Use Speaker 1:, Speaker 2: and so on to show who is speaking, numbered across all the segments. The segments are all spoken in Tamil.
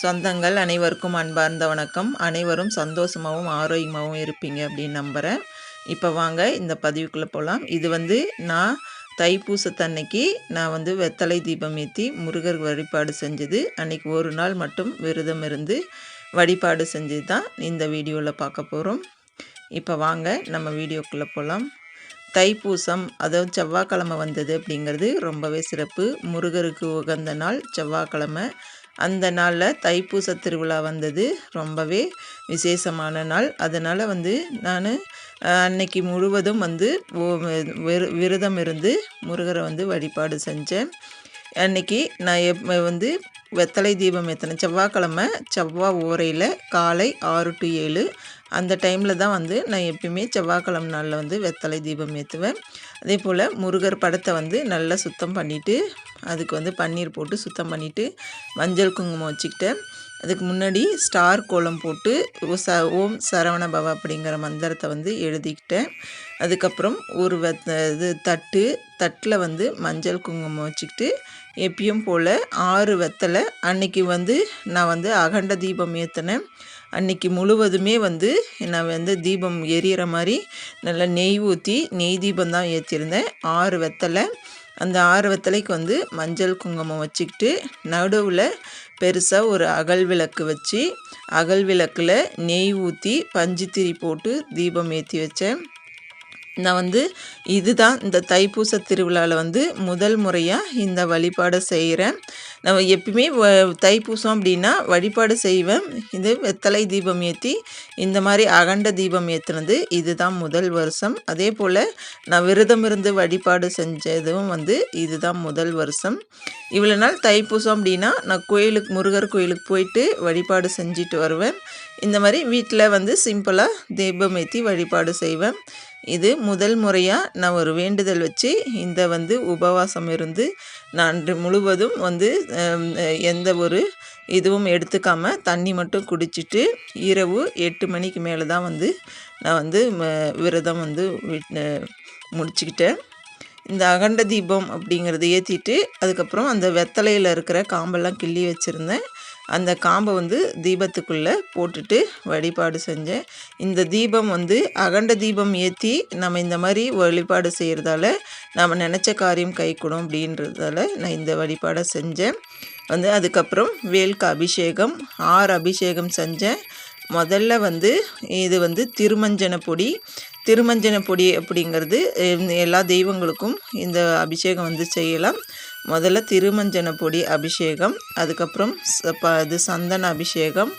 Speaker 1: சொந்தங்கள் அனைவருக்கும் அன்பார்ந்த வணக்கம். அனைவரும் சந்தோஷமாகவும் ஆரோக்கியமாகவும் இருப்பீங்க அப்படின்னு நம்புகிறேன். இப்போ வாங்க இந்த பதிவுக்குள்ளே போகலாம். இது நான் தைப்பூசத்தன்னைக்கு நான் வெத்தலை தீபம் ஏற்றி முருகர் வழிபாடு செஞ்சது. அன்றைக்கி ஒரு நாள் மட்டும் விரதம் இருந்து வழிபாடு செஞ்சது தான் இந்த வீடியோவில் பார்க்க போகிறோம். இப்போ வாங்க நம்ம வீடியோக்குள்ளே போகலாம். தைப்பூசம் அதாவது செவ்வாய்க்கிழமை வந்தது அப்படிங்கிறது ரொம்பவே சிறப்பு. முருகருக்கு உகந்த நாள் செவ்வாய்க்கிழமை. அந்த நாளில் தைப்பூச திருவிழா வந்தது. ரொம்பவே விசேஷமான நாள். அதனால் நான் அன்னைக்கு முழுவதும் விரதம் இருந்து முருகரை வழிபாடு செஞ்சேன். அன்னைக்கு நான் வெத்தலை தீபம் ஏற்றினேன். செவ்வாய்க்கிழமை செவ்வாய் ஓரையில் காலை 6 to 7 அந்த டைமில் தான் நான் எப்பயுமே செவ்வாய்க்கிழமை நாளில் வெத்தலை தீபம் ஏற்றுவேன். அதே போல் முருகர் படத்தை நல்லா சுத்தம் பண்ணிவிட்டு அதுக்கு பன்னீர் போட்டு சுத்தம் பண்ணிவிட்டு மஞ்சள் குங்குமம் வச்சுக்கிட்டேன். அதுக்கு முன்னாடி ஸ்டார் கோலம் போட்டு ஓம் சரவண பவ அப்படிங்கிற மந்திரத்தை எழுதிக்கிட்டேன். அதுக்கப்புறம் ஒரு தட்டில் மஞ்சள் குங்குமம் வச்சுக்கிட்டு எப்பயும் போல் 6 வெத்தலை அன்றைக்கி நான் அகண்ட தீபம் ஏற்றினேன். அன்றைக்கி முழுவதுமே நான் தீபம் எரியிற மாதிரி நல்லா நெய் ஊற்றி நெய் தீபம் தான் ஏற்றிருந்தேன். 6 வெத்தலை. அந்த 6 வெத்தலைக்கு மஞ்சள் குங்குமம் வச்சுக்கிட்டு நடுவில் பெருசாக ஒரு அகல் விளக்கு வச்சு அகல் விளக்கில் நெய் ஊற்றி பஞ்சுத்திரி போட்டு தீபம் ஏற்றி வச்சேன். நான் இதுதான் இந்த தைப்பூச திருவிழாவில் முதல் முறையாக இந்த வழிபாடை செய்கிறேன். நம்ம எப்பயுமே தைப்பூசம் அப்படின்னா வழிபாடு செய்வேன். இது வெத்தலை தீபம் ஏற்றி இந்த மாதிரி அகண்ட தீபம் ஏற்றுனது இதுதான் முதல் வருஷம். அதே போல் நான் விரதம் இருந்து வழிபாடு செஞ்சதும் இதுதான் முதல் வருஷம். இவ்வளோ நாள் தைப்பூசம் அப்படின்னா நான் முருகர் கோயிலுக்கு போயிட்டு வழிபாடு செஞ்சுட்டு வருவேன். இந்த மாதிரி வீட்டில் சிம்பிளாக தீபம் ஏற்றி வழிபாடு செய்வேன். இது முதல் முறையாக நான் ஒரு வேண்டுதல் வச்சு இந்த உபவாசம் இருந்து நான் முழுவதும் எந்த ஒரு இதுவும் எடுத்துக்காமல் தண்ணி மட்டும் குடிச்சிட்டு இரவு 8 மணிக்கு மேலே தான் நான் விரதம் முடிச்சுக்கிட்டேன். இந்த அகண்ட தீபம் அப்படிங்கிறத ஏற்றிட்டு அதுக்கப்புறம் அந்த வெத்தலையில் இருக்கிற காம்பெல்லாம் கிள்ளி வச்சுருந்தேன். அந்த காம்பை தீபத்துக்குள்ளே போட்டுட்டு வழிபாடு செஞ்சேன். இந்த தீபம் அகண்ட தீபம் ஏற்றி நம்ம இந்த மாதிரி வழிபாடு செய்கிறதால நம்ம நினச்ச காரியம் கைகூடும் அப்படின்றதால நான் இந்த வழிபாடை செஞ்சேன். அதுக்கப்புறம் வேலுக்கு அபிஷேகம் 6 அபிஷேகம் செஞ்சேன். முதல்ல இது திருமஞ்சன பொடி. திருமஞ்சன பொடி அப்படிங்கிறது எல்லா தெய்வங்களுக்கும் இந்த அபிஷேகம் செய்யலாம். முதல்ல திருமஞ்சன பொடி அபிஷேகம், அதுக்கப்புறம் சந்தன அபிஷேகம்,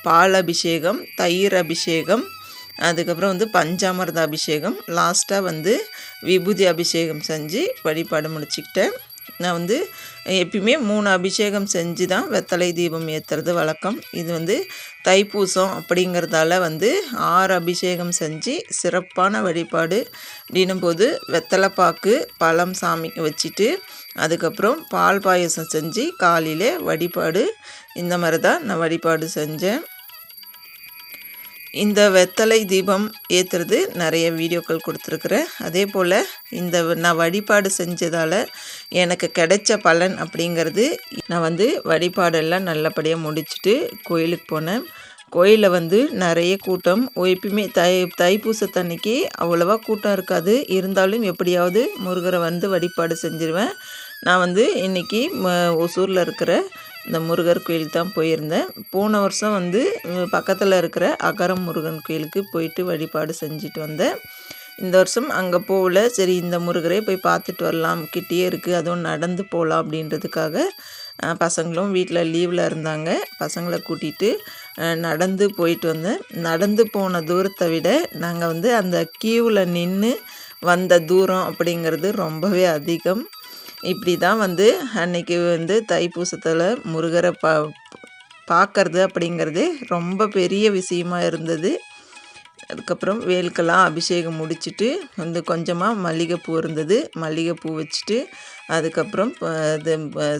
Speaker 1: பால் அபிஷேகம், தயிர் அபிஷேகம், அதுக்கப்புறம் பஞ்சாமிர்த அபிஷேகம், லாஸ்ட்டாக விபூதி அபிஷேகம் செஞ்சு வழிபாடு முடிச்சுக்கிட்டேன். நான் எப்பயுமே 3 அபிஷேகம் செஞ்சு தான் வெத்தலை தீபம் ஏற்றுறது வழக்கம். இது தைப்பூசம் அப்படிங்கிறதால 6 அபிஷேகம் செஞ்சு சிறப்பான வழிபாடு அப்படின்னும் போது வெத்தலை பாக்கு பழம் சாமிக்கு வச்சுட்டு அதுக்கப்புறம் பால் பாயசம் செஞ்சு காலையில் வழிபாடு இந்த மாதிரி தான் நான் வழிபாடு செஞ்சேன். இந்த வெத்தலை தீபம் ஏற்றுறது நிறைய வீடியோக்கள் கொடுத்துருக்குறேன். அதே போல் நான் வழிபாடு செஞ்சதால் எனக்கு கிடைச்ச பலன் அப்படிங்கிறது நான் வழிபாடெல்லாம் நல்லபடியாக முடிச்சுட்டு கோயிலுக்கு போனேன். கோயிலில் நிறைய கூட்டம். எப்பயுமே தைப்பூசத்தன்னைக்கு அவ்வளோவா கூட்டம் இருக்காது. இருந்தாலும் எப்படியாவது முருகரை வழிபாடு செஞ்சுருவேன். நான் இன்றைக்கி ஒசூரில் இருக்கிற இந்த முருகர் கோயிலுக்கு தான் போயிருந்தேன். போன வருஷம் பக்கத்தில் இருக்கிற அகரம் முருகன் கோயிலுக்கு போயிட்டு வழிபாடு செஞ்சுட்டு வந்தேன். இந்த வருஷம் அங்கே போகல. சரி இந்த முருகரே போய் பார்த்துட்டு வரலாம், கிட்டேயே இருக்குது, அதுவும் நடந்து போகலாம் அப்படின்றதுக்காக பசங்களும் வீட்டில் லீவில் இருந்தாங்க. பசங்களை கூட்டிகிட்டு நடந்து போயிட்டு வந்தேன். நடந்து போன தூரத்தை விட நாங்கள் அந்த கியூவில் நின்று வந்த தூரம் அப்படிங்கிறது ரொம்பவே அதிகம். இப்படி தான் அன்னைக்கு தைப்பூசத்தில் முருகரை பார்க்கறது அப்படிங்கிறதே ரொம்ப பெரிய விஷயமா இருந்தது. அதுக்கப்புறம் வேலுக்கெல்லாம் அபிஷேகம் முடிச்சுட்டு கொஞ்சமாக மல்லிகைப்பூ இருந்தது, மல்லிகைப்பூ வச்சுட்டு அதுக்கப்புறம்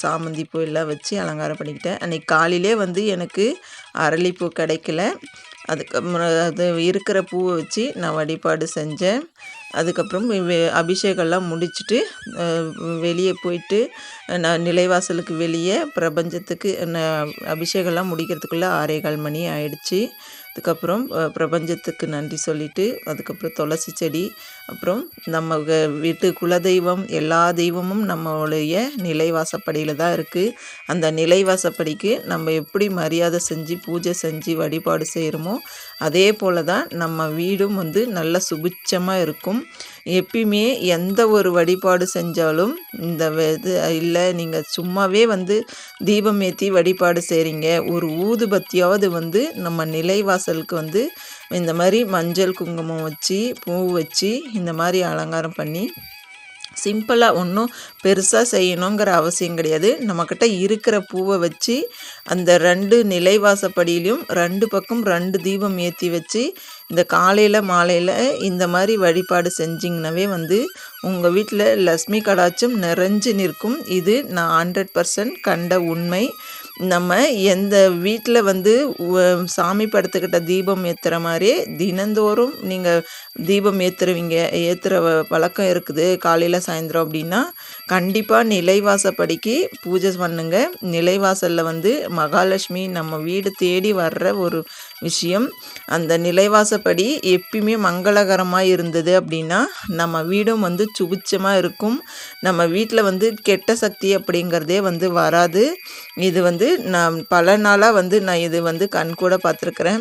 Speaker 1: சாமந்தி பூ எல்லாம் வச்சு அலங்காரம் பண்ணிக்கிட்டேன். அன்றைக்கி காலையிலே எனக்கு அரளிப்பூ கிடைக்கல. அதுக்கப்புறம் அது இருக்கிற பூவை வச்சு நான் வழிபாடு செஞ்சேன். அதுக்கப்புறம் அபிஷேகம்லாம் முடிச்சுட்டு வெளியே போயிட்டு நான் நிலைவாசலுக்கு வெளியே பிரபஞ்சத்துக்கு அபிஷேகம்லாம் முடிக்கிறதுக்குள்ளே 6:15 மணி ஆயிடுச்சு. அதுக்கப்புறம் பிரபஞ்சத்துக்கு நன்றி சொல்லிவிட்டு அதுக்கப்புறம் துளசி செடி, அப்புறம் நம்ம வீட்டு குலதெய்வம் எல்லா தெய்வமும் நம்மளுடைய நிலைவாசப்படியில் தான் இருக்குது. அந்த நிலைவாசப்படிக்கு நம்ம எப்படி மரியாதை செஞ்சு பூஜை செஞ்சு வழிபாடு செய்கிறோமோ அதே போல் தான் நம்ம வீடும் வந்து நல்ல சுபிட்சமாக இருக்கும். எப்பயுமே எந்த ஒரு வழிபாடு செஞ்சாலும் இந்த இது இல்லை, நீங்கள் சும்மாவே வந்து தீபம் ஏற்றி வழிபாடு செய்கிறீங்க, ஒரு ஊதுபத்தியாவது வந்து நம்ம நிலைவாசலுக்கு வந்து இந்த மாதிரி மஞ்சள் குங்குமம் வச்சு பூ வச்சு இந்த மாதிரி அலங்காரம் பண்ணி சிம்பிளாக ஒன்றும் பெருசாக செய்யணுங்கிற அவசியம் கிடையாது. நம்மக்கிட்ட இருக்கிற பூவை வச்சு அந்த 2 நிலைவாசப்படியிலையும் 2 பக்கம் 2 தீபம் ஏற்றி வச்சு இந்த காலையில் மாலையில் இந்த மாதிரி வழிபாடு செஞ்சிங்கனாவே வந்து உங்கள் வீட்டில் லக்ஷ்மி கடாட்சம் நிறைஞ்சு நிற்கும். இது நான் 100% கண்ட உண்மை. நம்ம எந்த வீட்டில் வந்து சாமி படத்துக்கிட்ட தீபம் ஏற்றுற மாதிரியே தினந்தோறும் நீங்கள் தீபம் ஏற்றுற பழக்கம் இருக்குது காலையில் சாயந்தரம் அப்படின்னா கண்டிப்பாக நிலைவாசப்படிக்கு பூஜை பண்ணுங்க. நிலைவாசலில் வந்து மகாலட்சுமி நம்ம வீடு தேடி வர்ற ஒரு விஷயம். அந்த நிலைவாசப்படி எப்பயுமே மங்களகரமாக இருந்தது அப்படின்னா நம்ம வீடும் வந்து சுபிட்சமாக இருக்கும். நம்ம வீட்டில் வந்து கெட்ட சக்தி அப்படிங்கிறதே வந்து வராது. இது வந்து நான் பல நாளாக வந்து நான் இது வந்து கண்கூட பார்த்துருக்குறேன்.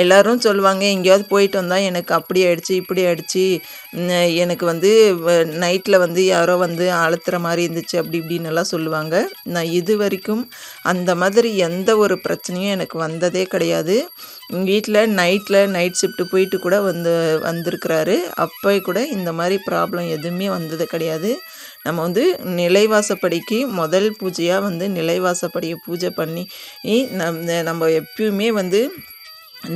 Speaker 1: எல்லோரும் சொல்லுவாங்க, எங்கேயாவது போயிட்டு வந்தால் எனக்கு அப்படி ஆயிடுச்சு இப்படி ஆயிடுச்சு, எனக்கு வந்து நைட்டில் வந்து யாரோ வந்து அழுத்துற மாதிரி இருந்துச்சு அப்படி இப்படின்னு எல்லாம் சொல்லுவாங்க. நான் இது வரைக்கும் அந்த மாதிரி எந்த ஒரு பிரச்சனையும் எனக்கு வந்ததே கிடையாது. வீட்டில் நைட் ஷிஃப்ட்டு போயிட்டு கூட வந்திருக்கிறாரு. அப்போ கூட இந்த மாதிரி ப்ராப்ளம் எதுவுமே வந்தது கிடையாது. நம்ம வந்து நிலைவாசப்படிக்கு முதல் பூஜையாக வந்து நிலைவாசப்படியை பூஜை பண்ணி நம்ம எப்பயுமே வந்து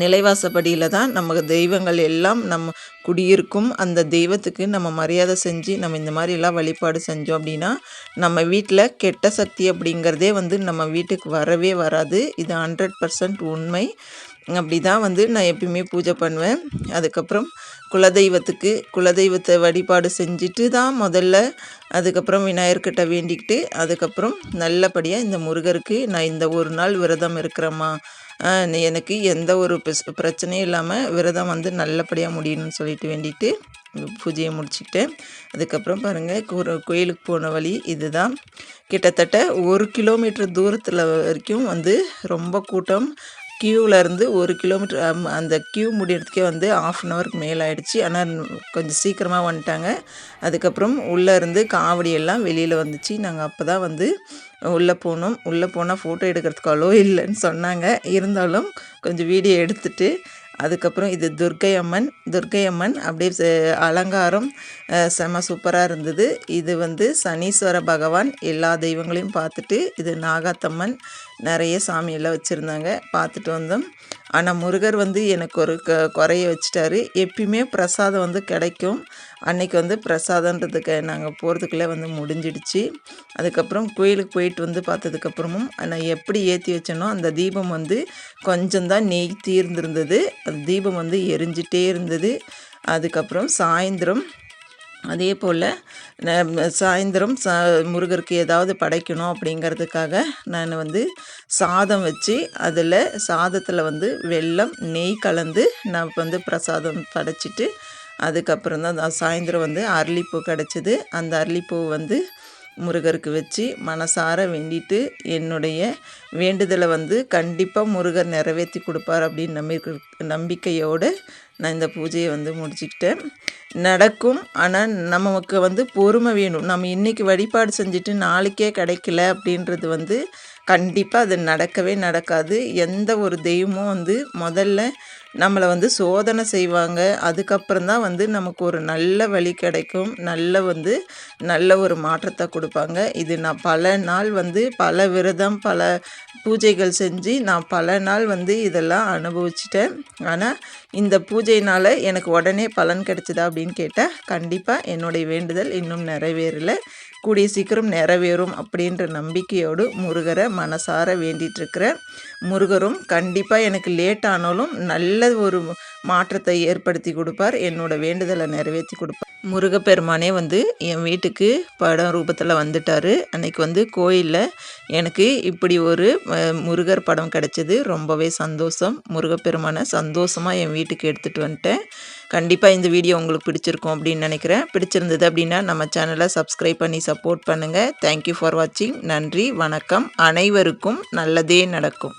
Speaker 1: நிலைவாசப்படியில் தான் நம்ம தெய்வங்கள் எல்லாம் நம்ம குடியிருக்கும். அந்த தெய்வத்துக்கு நம்ம மரியாதை செஞ்சு நம்ம இந்த மாதிரிலாம் வழிபாடு செஞ்சோம் அப்படின்னா நம்ம வீட்டில் கெட்ட சக்தி அப்படிங்கிறதே வந்து நம்ம வீட்டுக்கு வரவே வராது. இது 100% உண்மை. அப்படி தான் வந்து நான் எப்பயுமே பூஜை பண்ணுவேன். அதுக்கப்புறம் குலதெய்வத்தை வழிபாடு செஞ்சுட்டு தான் முதல்ல அதுக்கப்புறம் விநாயகர்கிட்ட வேண்டிக்கிட்டு அதுக்கப்புறம் நல்லபடியாக இந்த முருகருக்கு நான் இந்த ஒரு நாள் விரதம் இருக்கிறேம்மா, எனக்கு எந்த ஒரு பிரச்சனையும் இல்லாமல் விரதம் வந்து நல்லபடியாக முடியணும்னு சொல்லிட்டு வேண்டிட்டு பூஜையை முடிச்சுக்கிட்டேன். அதுக்கப்புறம் பாருங்கள் கோயிலுக்கு போன வழி இது தான். கிட்டத்தட்ட 1 கிலோமீட்டர் தூரத்தில் வரைக்கும் வந்து ரொம்ப கூட்டம். க்யூவிலேருந்து 1 கிலோமீட்டர் அந்த க்யூ முடியறதுக்கே வந்து 1/2 அன் ஹவருக்கு மேலே ஆகிடுச்சு. ஆனால் கொஞ்சம் சீக்கிரமாக வந்துட்டாங்க. அதுக்கப்புறம் உள்ளேருந்து காவடியெல்லாம் வெளியில் வந்துச்சு. நாங்கள் அப்போ தான் வந்து உள்ளே போனோம். உள்ளே போனால் ஃபோட்டோ எடுக்கிறதுக்கு அலோ இல்லைன்னு சொன்னாங்க. இருந்தாலும் கொஞ்சம் வீடியோ எடுத்துகிட்டு அதுக்கப்புறம் இது துர்க்கை அம்மன் அப்படியே அலங்காரம் செம சூப்பராக இருந்தது. இது வந்து சனீஸ்வர பகவான் எல்லா தெய்வங்களையும் பார்த்துட்டு, இது நாகாத்தம்மன் நிறைய சாமியெல்லாம் வச்சுருந்தாங்க, பார்த்துட்டு வந்தோம். ஆனால் முருகர் வந்து எனக்கு ஒரு குறைய வச்சுட்டாரு. எப்பயுமே பிரசாதம் வந்து கிடைக்கும். அன்றைக்கி வந்து பிரசாதன்றதுக்கு நாங்கள் போகிறதுக்குள்ளே வந்து முடிஞ்சிடுச்சு. அதுக்கப்புறம் கோயிலுக்கு போயிட்டு வந்து பார்த்ததுக்கப்புறமும் நான் எப்படி ஏற்றி வச்சேனோ அந்த தீபம் வந்து கொஞ்சம் தான் நெய் தீர்ந்துருந்தது. அந்த தீபம் வந்து எரிஞ்சிட்டே இருந்தது. அதுக்கப்புறம் சாயந்தரம் அதே போல் சாயந்தரம் முருகருக்கு ஏதாவது படைக்கணும் அப்படிங்கிறதுக்காக நான் வந்து சாதம் வச்சு அதில் சாதத்தில் வந்து வெல்லம் நெய் கலந்து நான் வந்து பிரசாதம் படைச்சிட்டு அதுக்கப்புறம் தான் சாயந்தரம் வந்து அரளிப்பூ கிடச்சிது. அந்த அரளிப்பூ வந்து முருகருக்கு வச்சு மனசார வேண்டிட்டு என்னுடைய வேண்டுதலை வந்து கண்டிப்பாக முருகர் நிறைவேற்றி கொடுப்பார் அப்படின்னு நம்பிக்கையோடு நான் இந்த பூஜையை வந்து முடிச்சுக்கிட்டேன். நடக்கும். ஆனால் நமக்கு வந்து பொறுமை வேணும். நம்ம இன்றைக்கி வழிபாடு செஞ்சுட்டு நாளைக்கே கிடைக்கல அப்படின்றது வந்து கண்டிப்பாக அது நடக்கவே நடக்காது. எந்த ஒரு தெய்வமும் வந்து முதல்ல நம்மளை வந்து சோதனை செய்வாங்க. அதுக்கப்புறம் தான் வந்து நமக்கு ஒரு நல்ல வழி கிடைக்கும். நல்ல ஒரு மாற்றத்தை கொடுப்பாங்க. இது நான் பல நாள் வந்து பல விரதம் பல பூஜைகள் செஞ்சு நான் பல நாள் வந்து இதெல்லாம் அனுபவிச்சிட்டேன். ஆனால் இந்த பூஜையினால் எனக்கு உடனே பலன் கிடைச்சதா அப்படின்னு கேட்டால் கண்டிப்பாக என்னுடைய வேண்டுதல் இன்னும் நிறைவேறலை. கூடிய சீக்கிரம் நிறைவேறும் அப்படின்ற நம்பிக்கையோடு முருகரை மனசார வேண்டிகிட்ருக்கிறேன். முருகரும் கண்டிப்பாக எனக்கு லேட் ஆனாலும் நல்ல ஒரு மாற்றத்தை ஏற்படுத்தி கொடுப்பார். என்னோடய வேண்டுதலை நிறைவேற்றி கொடுப்பார். முருகப்பெருமானே வந்து என் வீட்டுக்கு படம் ரூபத்தில் வந்துட்டார். அன்னைக்கு வந்து கோயிலில் எனக்கு இப்படி ஒரு முருகர் படம் கிடச்சிது. ரொம்பவே சந்தோஷம். முருகப்பெருமானை சந்தோஷமாக என் வீட்டுக்கு எடுத்துகிட்டு வந்துட்டேன். கண்டிப்பாக இந்த வீடியோ உங்களுக்கு பிடிச்சிருக்கும் அப்படின்னு நினைக்கிறேன். பிடிச்சிருந்தது அப்படின்னா நம்ம சேனலை சப்ஸ்கிரைப் பண்ணி சப்போர்ட் பண்ணுங்கள். தேங்க்யூ ஃபார் வாட்சிங். நன்றி, வணக்கம். அனைவருக்கும் நல்லதே நடக்கும்.